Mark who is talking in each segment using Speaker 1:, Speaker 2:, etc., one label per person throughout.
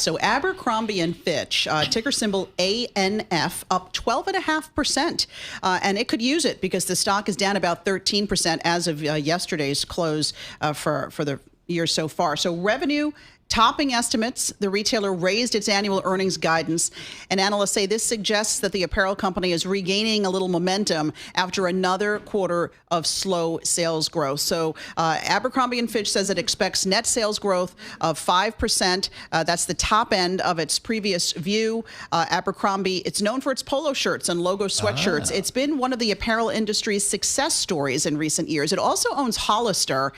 Speaker 1: So Abercrombie and Fitch, ticker symbol ANF, up 12.5%. And it could use it because the stock is down about 13% as of yesterday's close for the year so far. So revenue topping estimates. The retailer raised its annual earnings guidance, and analysts say this suggests that the apparel company is regaining a little momentum after another quarter of slow sales growth. So Abercrombie & Fitch says it expects net sales growth of 5%. That's the top end of its previous view. Abercrombie, it's known for its polo shirts and logo sweatshirts. It's been one of the apparel industry's success stories in recent years. It also owns Hollister,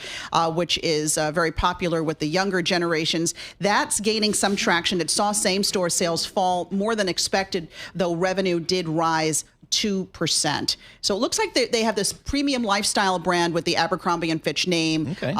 Speaker 1: which is very popular with the younger generation. That's gaining some traction. It saw same-store sales fall more than expected, though revenue did rise 2%. So it looks like they have this premium lifestyle brand with the Abercrombie & Fitch name.
Speaker 2: Okay.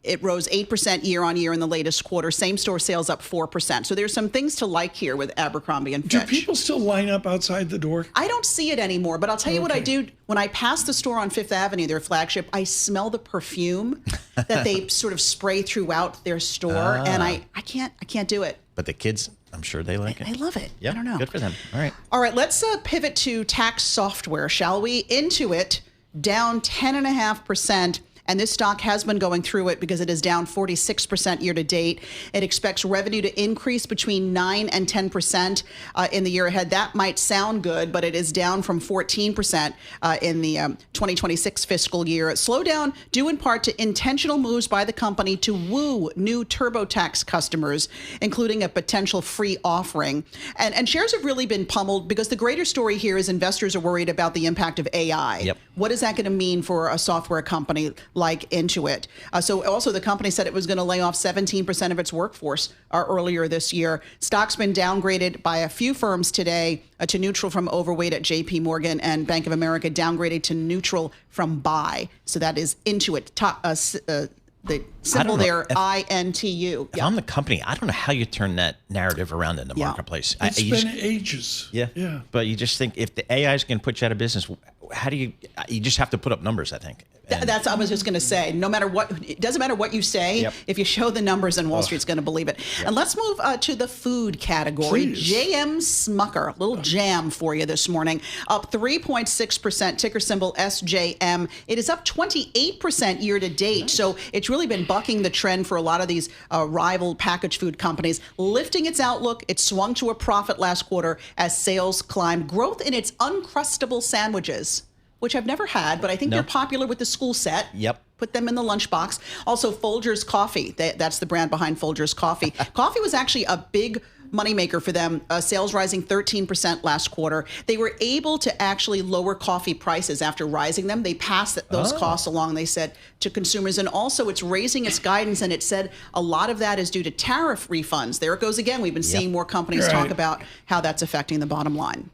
Speaker 1: It rose 8% year on year in the latest quarter. Same-store sales up 4%. So there's some things to like here with Abercrombie & Fitch.
Speaker 3: Do people still line up outside the door?
Speaker 1: I don't see it anymore, but I'll tell you what I do. When I pass the store on Fifth Avenue, their flagship, I smell the perfume that they sort of spray throughout their store, and I can't do it.
Speaker 2: But the kids, I'm sure they like it.
Speaker 1: I love it.
Speaker 2: Yep,
Speaker 1: I don't know.
Speaker 2: Good for them. All right.
Speaker 1: All right, let's pivot to tax software, shall we? Intuit down 10.5%. And this stock has been going through it because it is down 46% year to date. It expects revenue to increase between 9 and 10% in the year ahead. That might sound good, but it is down from 14% in the 2026 fiscal year. Slowdown due in part to intentional moves by the company to woo new TurboTax customers, including a potential free offering. And shares have really been pummeled because the greater story here is investors are worried about the impact of AI.
Speaker 2: Yep.
Speaker 1: What is that going to mean for a software company like Intuit? So also the company said it was going to lay off 17% of its workforce earlier this year. Stock's been downgraded by a few firms today to neutral from overweight at JP Morgan, and Bank of America downgraded to neutral from buy. So that is Intuit. The symbol there, INTU.
Speaker 2: If I'm the company, I don't know how you turn that narrative around in the marketplace.
Speaker 3: It's been ages.
Speaker 2: Yeah. But you just think if the AI is going to put you out of business, how do you just have to put up numbers, I think.
Speaker 1: That's I was just going to say, no matter what, it doesn't matter what you say. If you show the numbers, and Wall Street's going to believe it. And let's move to the food category.
Speaker 3: Please.
Speaker 1: JM Smucker, a little jam for you this morning, up 3.6%, ticker symbol SJM. It is up 28% year to date. Nice. So it's really been bucking the trend for a lot of these rival packaged food companies, lifting its outlook. It swung to a profit last quarter as sales climbed. Growth in its Uncrustables sandwiches, which I've never had, but I think they're popular with the school set.
Speaker 2: Yep.
Speaker 1: Put them in the lunchbox. Also, Folgers Coffee. That's the brand behind Folgers Coffee. Coffee was actually a big moneymaker for them, sales rising 13% last quarter. They were able to actually lower coffee prices after rising them. They passed those costs along, they said, to consumers. And also, it's raising its guidance, and it said a lot of that is due to tariff refunds. There it goes again. We've been seeing more companies talk about how that's affecting the bottom line.